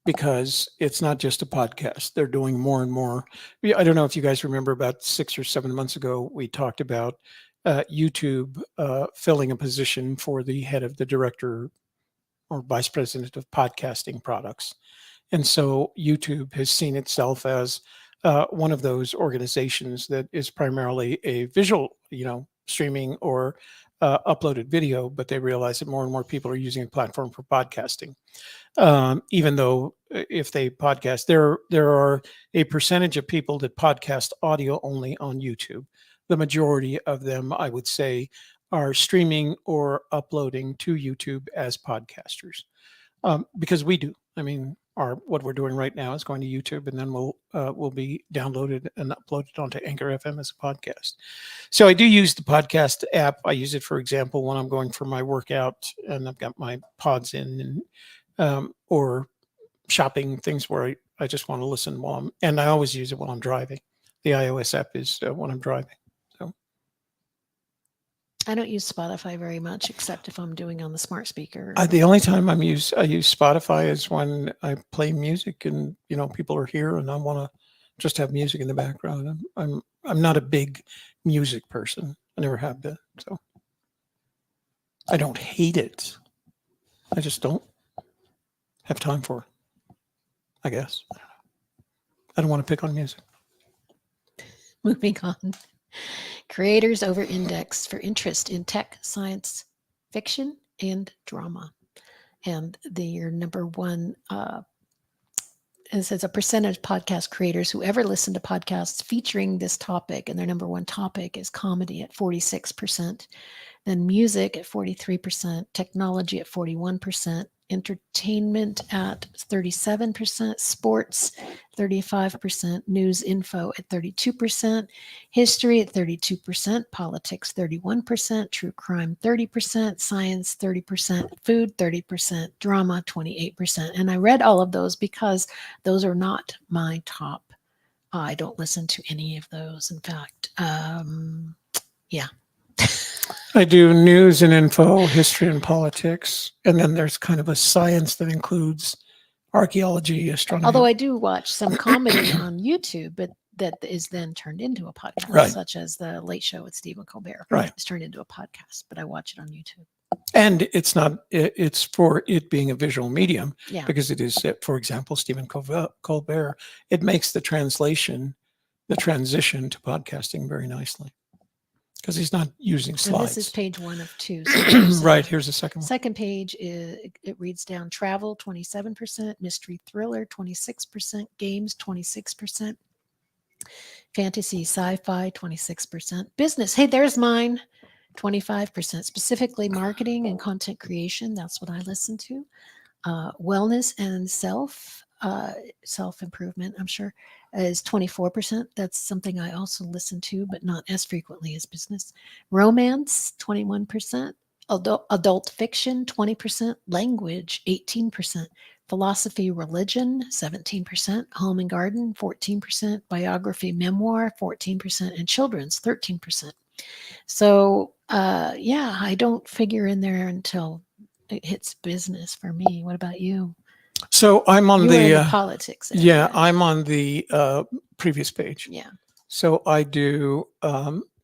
B: because it's not just a podcast. They're doing more and more. I don't know if you guys remember, about 6 or 7 months ago, we talked about YouTube filling a position for the head of the director or vice president of podcasting products. And so YouTube has seen itself as one of those organizations that is primarily a visual, streaming or uploaded video, but they realize that more and more people are using a platform for podcasting. Even though if they podcast, there are a percentage of people that podcast audio only on YouTube. The majority of them, I would say, are streaming or uploading to YouTube as podcasters, because we do. I mean, what we're doing right now is going to YouTube, and then will be downloaded and uploaded onto Anchor FM as a podcast. So I do use the podcast app. I use it, for example, when I'm going for my workout and I've got my pods in, and or shopping, things where I just want to listen and I always use it while I'm driving. The iOS app is when I'm driving. So
A: I don't use Spotify very much, except if I'm doing on the smart speaker.
B: The only time I use Spotify is when I play music and people are here and I want to just have music in the background. I'm not a big music person. I never have been. So I don't hate it. I just don't have time for it, I guess. I don't want to pick on music.
A: Moving on. Creators over-index for interest in tech, science, fiction, and drama. And your number one, it says a percentage of podcast creators who ever listen to podcasts featuring this topic, and their number one topic is comedy at 46%, then music at 43%, technology at 41%, entertainment at 37%, sports 35%, news info at 32%, history at 32%, politics 31%, true crime 30%, science 30%, food 30%, drama 28%. And I read all of those because those are not my top. I don't listen to any of those. In fact, yeah.
B: I do news and info, history and politics, and then there's kind of a science that includes archaeology, astronomy.
A: Although I do watch some comedy on YouTube, but that is then turned into a podcast,
B: Right.
A: Such as the Late Show with Stephen Colbert.
B: Right.
A: It's turned into a podcast, but I watch it on YouTube.
B: And it's for it being a visual medium,
A: Yeah.
B: because it is, for example, Stephen Colbert, it makes the transition to podcasting very nicely. Because he's not using slides.
A: And this is page 1 of 2. So
B: right, here's the second one.
A: Second page, it reads down travel, 27%, mystery thriller, 26%, games, 26%, fantasy, sci-fi, 26%, business, hey, there's mine, 25%, specifically marketing and content creation, that's what I listen to, wellness and self-improvement, I'm sure, is 24%. That's something I also listen to, but not as frequently as business. Romance, 21%. Adult fiction, 20%. Language, 18%. Philosophy, religion, 17%. Home and garden, 14%. Biography, memoir, 14%. And children's, 13%. So, yeah, I don't figure in there until it hits business for me. What about you?
B: So I'm on
A: the politics.
B: Yeah, I'm on the previous page.
A: Yeah.
B: So I do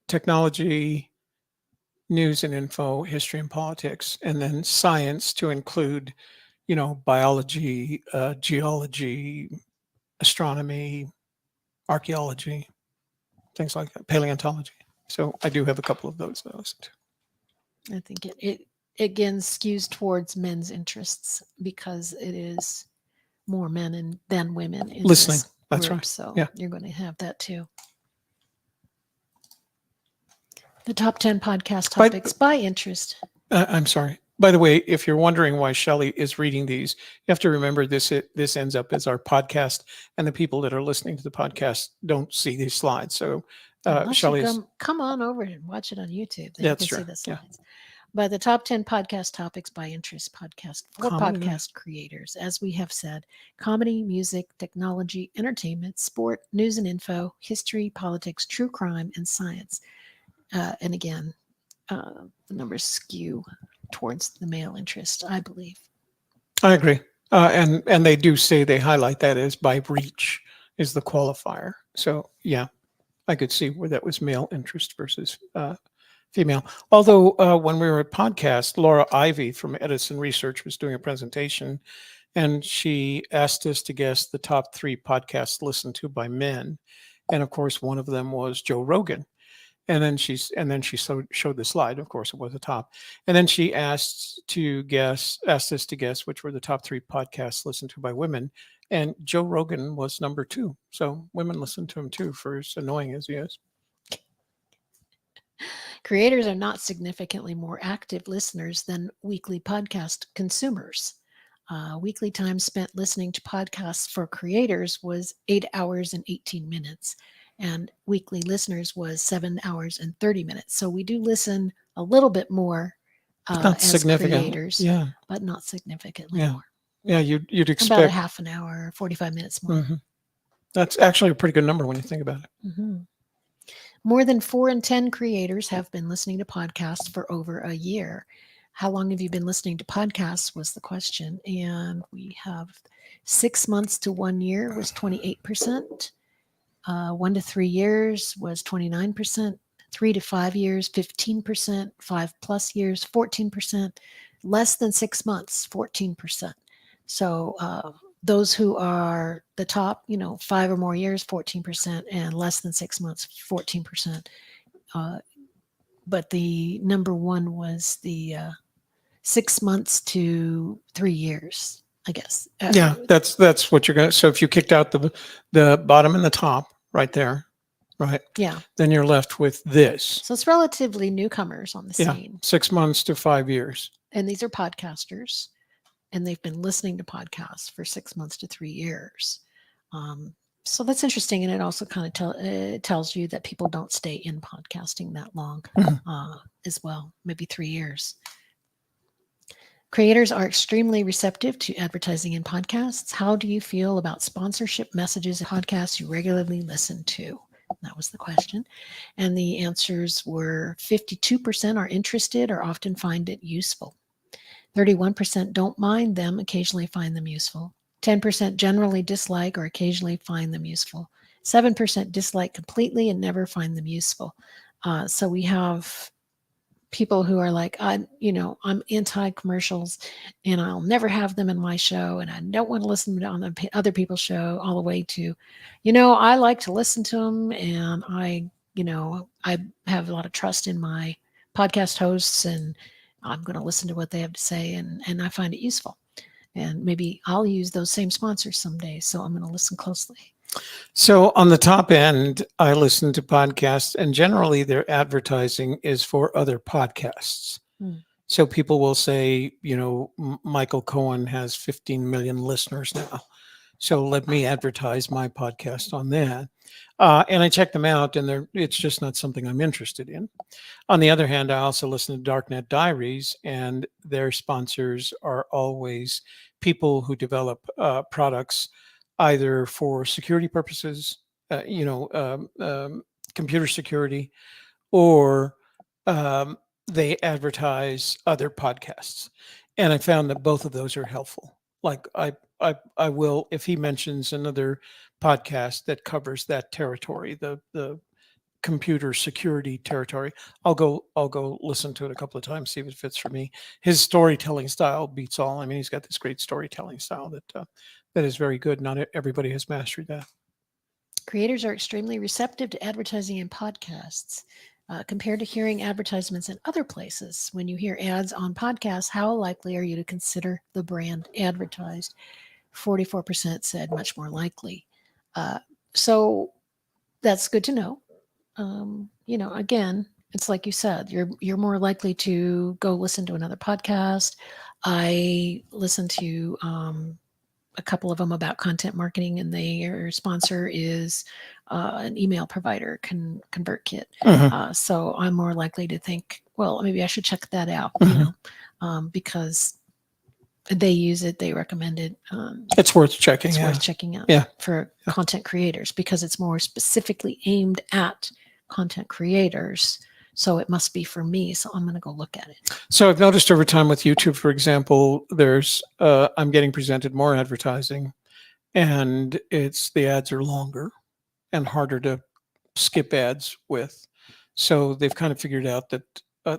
B: technology, news and info, history and politics, and then science to include, biology, geology, astronomy, archaeology, things like that, paleontology. So I do have a couple of those that I listen to.
A: I think it again skews towards men's interests because it is more men than women in
B: listening. That's
A: group,
B: right.
A: So
B: yeah.
A: You're going to have that too. The top 10 podcast topics by interest.
B: I'm sorry. By the way, if you're wondering why Shelley is reading these, you have to remember this ends up as our podcast, and the people that are listening to the podcast don't see these slides. So Shelley,
A: come on over and watch it on YouTube.
B: Then
A: you can see the slides. Yeah. By the top 10 podcast topics by interest podcast for podcast creators. As we have said, comedy, music, technology, entertainment, sport, news and info, history, politics, true crime, and science. And again, the numbers skew towards the male interest, I believe.
B: I agree. And they do say they highlight that as by reach is the qualifier. So, yeah, I could see where that was male interest versus female. Although when we were at podcast, Laura Ivy from Edison Research was doing a presentation, and she asked us to guess the top 3 podcasts listened to by men. And of course, one of them was Joe Rogan. And then she showed the slide. Of course, it was the top. And then she asked us to guess which were the top 3 podcasts listened to by women. And Joe Rogan was number 2. So women listen to him too, for as annoying as he is.
A: Creators are not significantly more active listeners than weekly podcast consumers. Weekly time spent listening to podcasts for creators was 8 hours and 18 minutes. And weekly listeners was 7 hours and 30 minutes. So we do listen a little bit more as creators, but not significantly more.
B: Yeah, you'd expect
A: about a half an hour, 45 minutes more.
B: Mm-hmm. That's actually a pretty good number when you think about it.
A: Mm-hmm. More than 4 in 10 creators have been listening to podcasts for over a year. How long have you been listening to podcasts was the question. And we have 6 months to 1 year was 28%. 1 to 3 years was 29%. 3 to 5 years, 15%. 5+ years, 14%. Less than 6 months, 14%. So those who are the top, 5 or more years, 14%, and less than 6 months, 14%. But the number one was the 6 months to 3 years, I guess.
B: Yeah, that's what you're going to. So if you kicked out the bottom and the top right there, right?
A: Yeah.
B: Then you're left with this.
A: So it's relatively newcomers on the scene.
B: 6 months to 5 years.
A: And these are podcasters, and they've been listening to podcasts for 6 months to 3 years. So that's interesting, and it also kind of tells you that people don't stay in podcasting that long as well, maybe 3 years. Creators are extremely receptive to advertising in podcasts. How do you feel about sponsorship messages in podcasts you regularly listen to? That was the question. And the answers were 52% are interested or often find it useful. 31% don't mind them, occasionally find them useful. 10% generally dislike or occasionally find them useful. 7% dislike completely and never find them useful. So we have people who are like, I'm anti-commercials and I'll never have them in my show, and I don't want to listen to on other people's show, all the way to, I like to listen to them, and I have a lot of trust in my podcast hosts, and I'm going to listen to what they have to say, and I find it useful. And maybe I'll use those same sponsors someday, so I'm going to listen closely.
B: So on the top end, I listen to podcasts, and generally their advertising is for other podcasts. So people will say, Michael Cohen has 15 million listeners now, so let me advertise my podcast on that. And I check them out, and it's just not something I'm interested in. On the other hand, I also listen to Darknet Diaries, and their sponsors are always people who develop products either for security purposes, computer security, or they advertise other podcasts. And I found that both of those are helpful. Like I will, if he mentions another podcast that covers that territory, the computer security territory, I'll go listen to it a couple of times, see if it fits for me. His storytelling style beats all. I mean, he's got this great storytelling style that is very good. Not everybody has mastered that.
A: Creators are extremely receptive to advertising in podcasts. Compared to hearing advertisements in other places, when you hear ads on podcasts, how likely are you to consider the brand advertised? 44% said much more likely. So that's good to know. Again, it's like you said, you're more likely to go listen to another podcast. I listen to a couple of them about content marketing, and their sponsor is an email provider, ConvertKit. So I'm more likely to think, well, maybe I should check that out, because they use it, they recommend it.
B: It's worth checking.
A: It's worth checking out for content creators, because it's more specifically aimed at content creators. So it must be for me. So I'm going to go look at it.
B: So I've noticed over time with YouTube, for example, I'm getting presented more advertising, and the ads are longer and harder to skip ads with. So they've kind of figured out that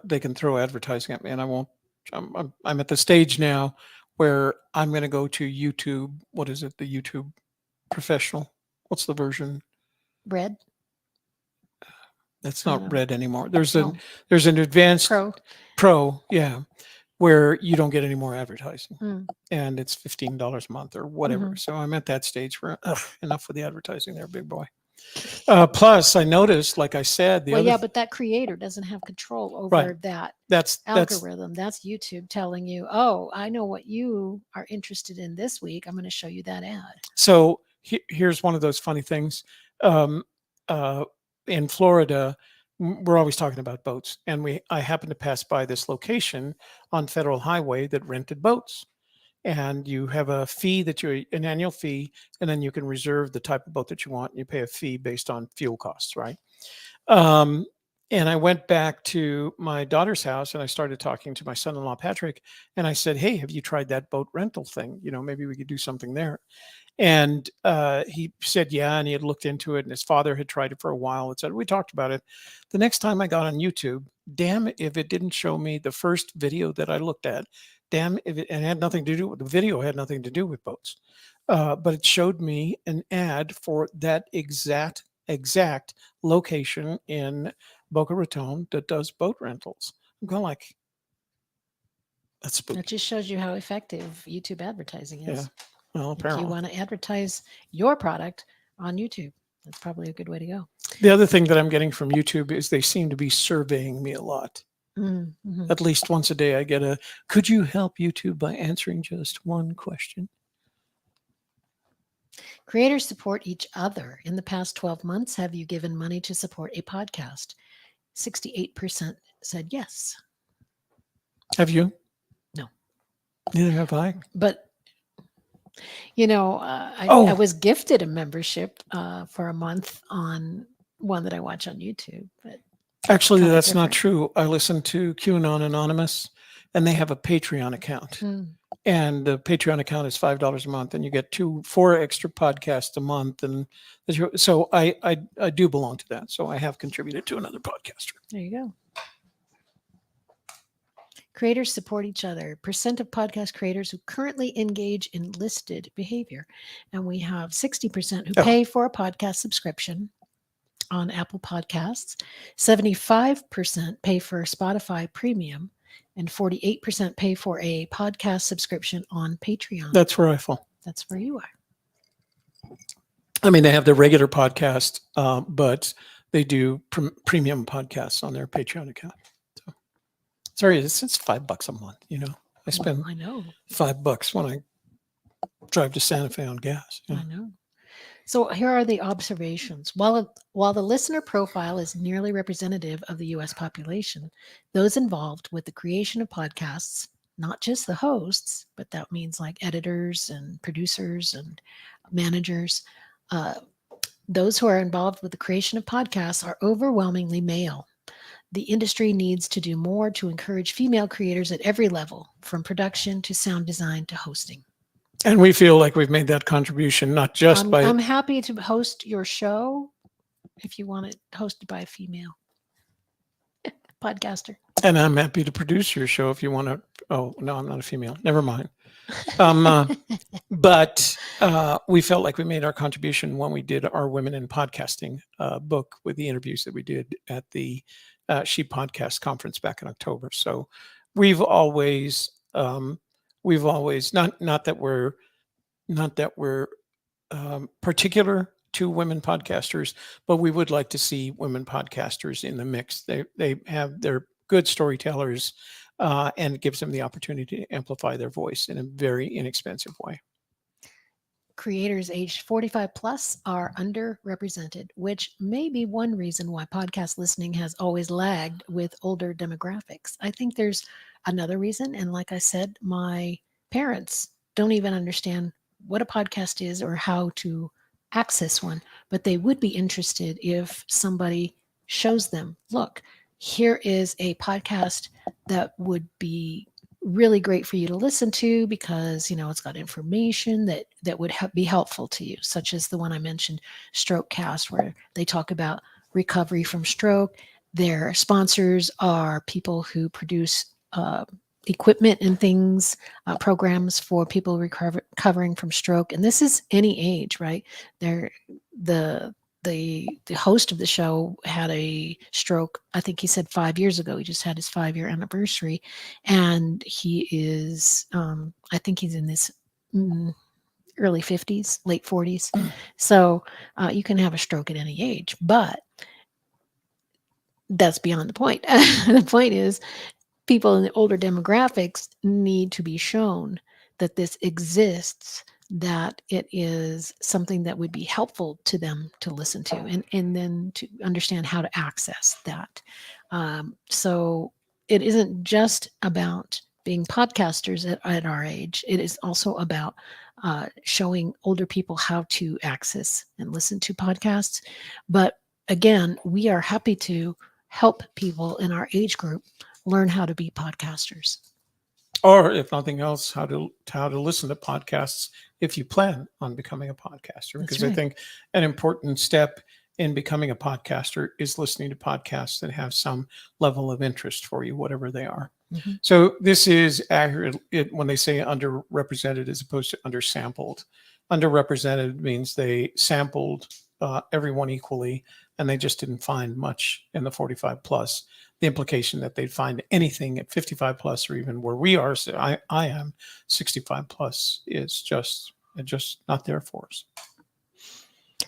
B: they can throw advertising at me, and I won't. I'm at the stage now where I'm going to go to YouTube. What is it? The YouTube Professional. What's the version?
A: Red.
B: That's not Red anymore. There's an advanced Pro, yeah, where you don't get any more advertising, and it's $15 a month or whatever. So I'm at that stage where enough with the advertising there, big boy. Plus, I noticed, like I said,
A: but that creator doesn't have control over that algorithm. That's YouTube telling you, oh, I know what you are interested in this week. I'm going to show you that ad.
B: So here's one of those funny things. In Florida, we're always talking about boats, and I happened to pass by this location on Federal Highway that rented boats. And you have a fee an annual fee, and then you can reserve the type of boat that you want. And you pay a fee based on fuel costs, right? Um, and I went back to my daughter's house and I started talking to my son-in-law, Patrick. And I said, hey, have you tried that boat rental thing? Maybe we could do something there. And he said, yeah. And he had looked into it and his father had tried it for a while. And said, we talked about it. The next time I got on YouTube, damn if it didn't show me the first video that I looked at. Damn if it, and it had nothing to do with the video, had nothing to do with boats. But it showed me an ad for that exact location in Boca Raton that does boat rentals. I'm going like, that's spooky.
A: It just shows you how effective YouTube advertising is.
B: Yeah. Well,
A: If
B: apparently.
A: you want to advertise your product on YouTube, that's probably a good way to go.
B: The other thing that I'm getting from YouTube is they seem to be surveying me a lot.
A: Mm-hmm.
B: At least once a day, I get could you help YouTube by answering just one question?
A: Creators support each other. In the past 12 months, have you given money to support a podcast? 68% said yes.
B: Have you?
A: No.
B: Neither have I.
A: But, I was gifted a membership for a month on one that I watch on YouTube. But
B: actually, that's not true. I listen to QAnon Anonymous, and they have a Patreon account. And the Patreon account is $5 a month, and you get 4 extra podcasts a month. And so I do belong to that. So I have contributed to another podcaster.
A: There you go. Creators support each other. Percent of podcast creators who currently engage in listed behavior. And we have 60% who pay for a podcast subscription on Apple Podcasts. 75% pay for Spotify Premium. And 48% pay for a podcast subscription on Patreon.
B: That's where I fall.
A: That's where you are.
B: I mean, they have the regular podcast, but they do premium podcasts on their Patreon account. So, sorry, it's $5 a month. I spend
A: I know
B: $5 when I drive to Santa Fe on gas.
A: I know. So here are the observations. While the listener profile is nearly representative of the U.S. population, those involved with the creation of podcasts, not just the hosts, but that means like editors and producers and managers, those who are involved with the creation of podcasts are overwhelmingly male. The industry needs to do more to encourage female creators at every level, from production to sound design to hosting.
B: And we feel like we've made that contribution, not just
A: I'm happy to host your show if you want it hosted by a female podcaster.
B: And I'm happy to produce your show if you want to. Oh, no, I'm not a female. Never mind. But we felt like we made our contribution when we did our Women in Podcasting book with the interviews that we did at the She Podcast conference back in October. So we've always not that we're particular to women podcasters, but we would like to see women podcasters in the mix. They're good storytellers, and it gives them the opportunity to amplify their voice in a very inexpensive way.
A: Creators aged 45 plus are underrepresented, which may be one reason why podcast listening has always lagged with older demographics. I think there's another reason. And like I said, my parents don't even understand what a podcast is or how to access one, but they would be interested if somebody shows them, look, here is a podcast that would be really great for you to listen to because, it's got information that would be helpful to you, such as the one I mentioned, Stroke Cast, where they talk about recovery from stroke. Their sponsors are people who produce equipment and things, programs for people recovering from stroke. And this is any age, right? The host of the show had a stroke, I think he said 5 years ago. He just had his 5-year anniversary. And he is, I think he's in his early 50s, late 40s. So you can have a stroke at any age, but that's beyond the point. The point is, people in the older demographics need to be shown that this exists, that it is something that would be helpful to them to listen to, and then to understand how to access that. So it isn't just about being podcasters at our age. It is also about showing older people how to access and listen to podcasts. But again, we are happy to help people in our age group learn how to be podcasters.
B: Or if nothing else, how to listen to podcasts if you plan on becoming a podcaster.
A: That's
B: Because I
A: right.
B: think an important step in becoming a podcaster is listening to podcasts that have some level of interest for you, whatever they are.
A: Mm-hmm.
B: So this is accurate when they say underrepresented as opposed to undersampled. Underrepresented means they sampled everyone equally, and they just didn't find much in the 45 plus. The implication that they'd find anything at 55 plus, or even where we are, so I am 65 plus, is just not there for us.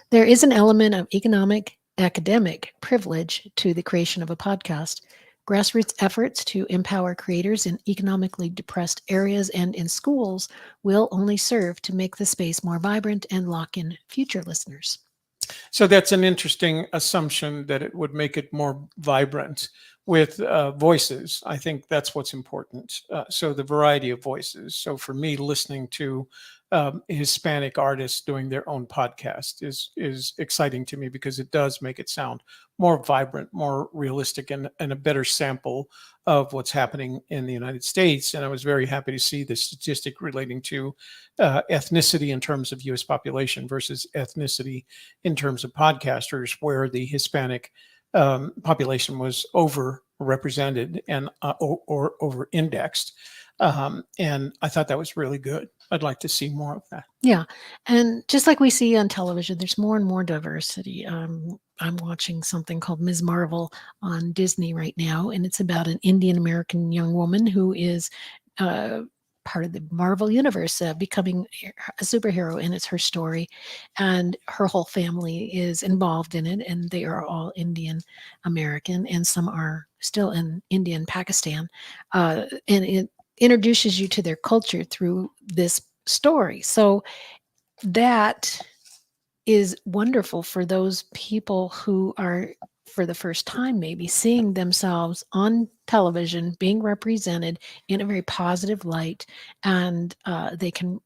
A: There is an element of economic, academic privilege to the creation of a podcast. Grassroots efforts to empower creators in economically depressed areas and in schools will only serve to make the space more vibrant and lock in future listeners.
B: So that's an interesting assumption that it would make it more vibrant with voices. I think that's what's important. So the variety of voices. So for me, listening to Hispanic artists doing their own podcast is exciting to me because it does make it sound more vibrant, more realistic, and a better sample of what's happening in the United States. And I was very happy to see the statistic relating to ethnicity in terms of U.S. population versus ethnicity in terms of podcasters, where the Hispanic population was overrepresented and or over indexed. And I thought that was really good. I'd like to see more of that.
A: Yeah. And just like we see on television, there's more and more diversity. I'm watching something called Ms. Marvel on Disney right now, and it's about an Indian American young woman who is part of the Marvel universe, becoming a superhero, and it's her story. And her whole family is involved in it, and they are all Indian American, and some are still in India and Pakistan. And it introduces you to their culture through this story. So that is wonderful for those people who are, for the first time, maybe seeing themselves on television being represented in a very positive light, and they can,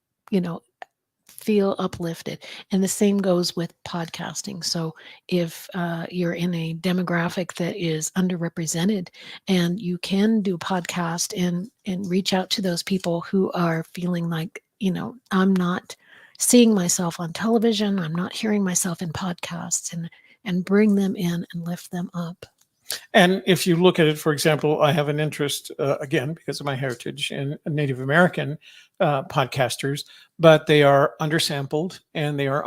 A: feel uplifted. And the same goes with podcasting. So if you're in a demographic that is underrepresented, and you can do podcast and reach out to those people who are feeling like, I'm not seeing myself on television, I'm not hearing myself in podcasts, and bring them in and lift them up.
B: And if you look at it, for example, I have an interest, again, because of my heritage, in Native American podcasters, but they are undersampled and they are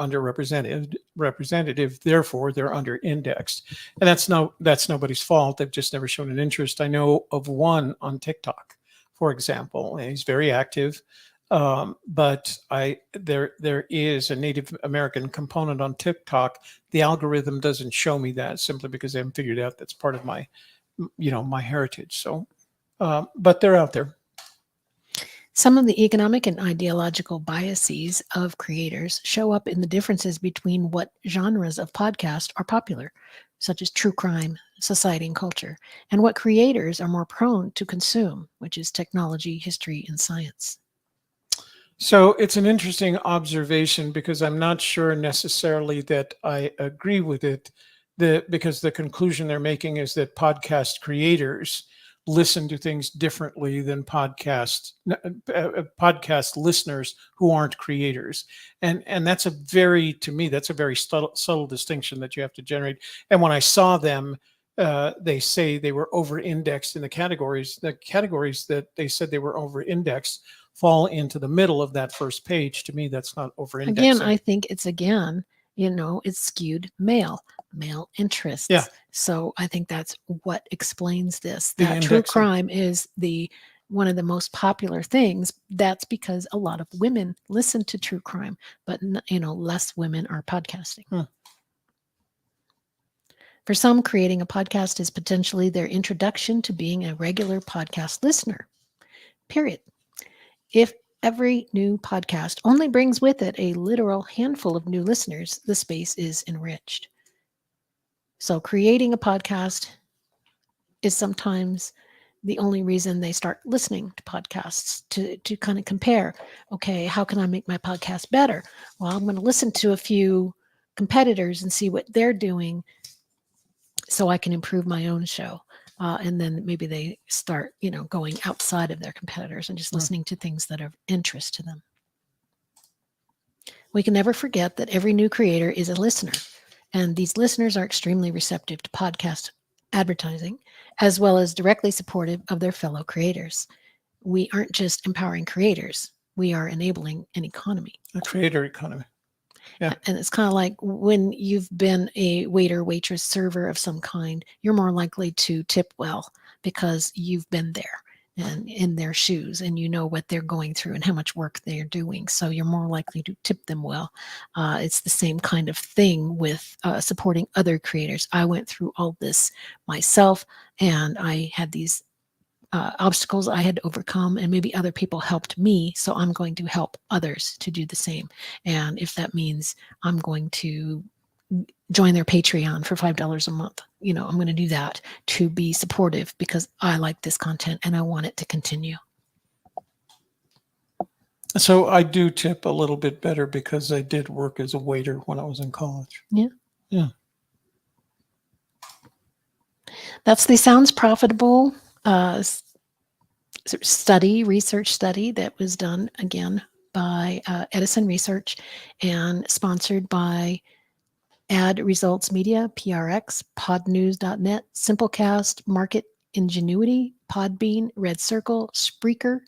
B: representative. Therefore, they're under-indexed. And that's nobody's fault. They've just never shown an interest. I know of one on TikTok, for example, and he's very active. But there is a Native American component on TikTok. The algorithm doesn't show me that simply because I haven't figured out that's part of my, my heritage. So, but they're out there.
A: Some of the economic and ideological biases of creators show up in the differences between what genres of podcast are popular, such as true crime, society, and culture, and what creators are more prone to consume, which is technology, history, and science.
B: So it's an interesting observation because I'm not sure necessarily that I agree with it. Because the conclusion they're making is that podcast creators listen to things differently than podcast listeners who aren't creators, and that's to me that's a very subtle distinction that you have to generate. And when I saw them, they say they were over-indexed in the categories. The categories that they said they were over-indexed fall into the middle of that first page. To me, that's not over-indexing.
A: Again, I think it's it's skewed male interests.
B: Yeah.
A: So I think that's what explains this. That true crime is one of the most popular things. That's because a lot of women listen to true crime, but less women are podcasting. For some, creating a podcast is potentially their introduction to being a regular podcast listener. Period. If every new podcast only brings with it a literal handful of new listeners, the space is enriched. So creating a podcast is sometimes the only reason they start listening to podcasts, to kind of compare, okay, how can I make my podcast better? Well, I'm going to listen to a few competitors and see what they're doing so I can improve my own show. And then maybe they start, going outside of their competitors and just listening to things that are of interest to them. We can never forget that every new creator is a listener, and these listeners are extremely receptive to podcast advertising, as well as directly supportive of their fellow creators. We aren't just empowering creators, we are enabling an economy.
B: A creator economy. Yeah.
A: And it's kind of like when you've been a waiter, waitress, server of some kind, you're more likely to tip well because you've been there and in their shoes, and you know what they're going through and how much work they're doing. So you're more likely to tip them well. It's the same kind of thing with supporting other creators. I went through all this myself, and I had these obstacles I had to overcome, and maybe other people helped me, so I'm going to help others to do the same. And if that means I'm going to join their Patreon for $5 a month, I'm going to do that to be supportive because I like this content and I want it to continue.
B: So I do tip a little bit better because I did work as a waiter when I was in college.
A: Yeah. That's the Sounds Profitable research study that was done again by Edison Research and sponsored by Ad Results Media, PRX, podnews.net, Simplecast, Market Ingenuity, Podbean, Red Circle, Spreaker,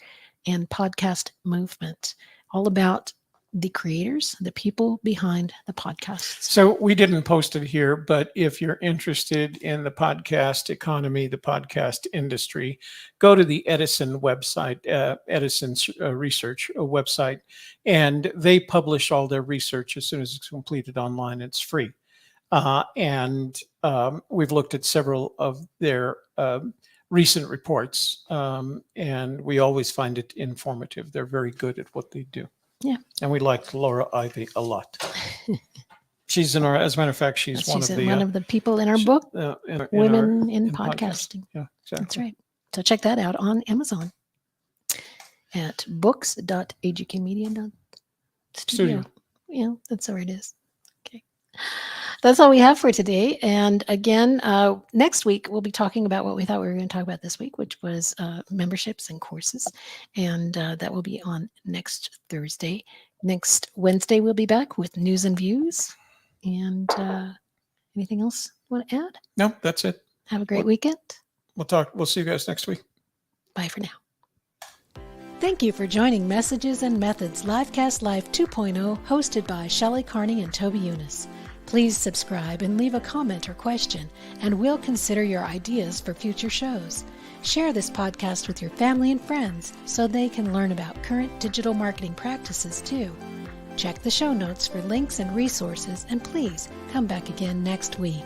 A: and Podcast Movement. All about the creators, the people behind the podcasts.
B: So we didn't post it here, but if you're interested in the podcast economy, the podcast industry, go to the Edison website, Edison Research website, and they publish all their research as soon as it's completed online. It's free. And we've looked at several of their recent reports, and we always find it informative. They're very good at what they do.
A: Yeah.
B: And we like Laura Ivy a lot. She's in our, as a matter of fact, she's one
A: of the people in our book, Women in Podcasting.
B: Yeah, exactly.
A: That's right. So check that out on Amazon at books.agkmedia.studio. Yeah, that's where it is. Okay. That's all we have for today. And again, next week, we'll be talking about what we thought we were going to talk about this week, which was memberships and courses. And that will be on next Thursday. Next Wednesday, we'll be back with news and views. And anything else you want to add?
B: No, that's it.
A: Have a great weekend.
B: We'll see you guys next week.
A: Bye for now. Thank you for joining Messages and Methods Livecast Live 2.0, hosted by Shelley Carney and Toby Younis. Please subscribe and leave a comment or question, and we'll consider your ideas for future shows. Share this podcast with your family and friends so they can learn about current digital marketing practices too. Check the show notes for links and resources, and please come back again next week.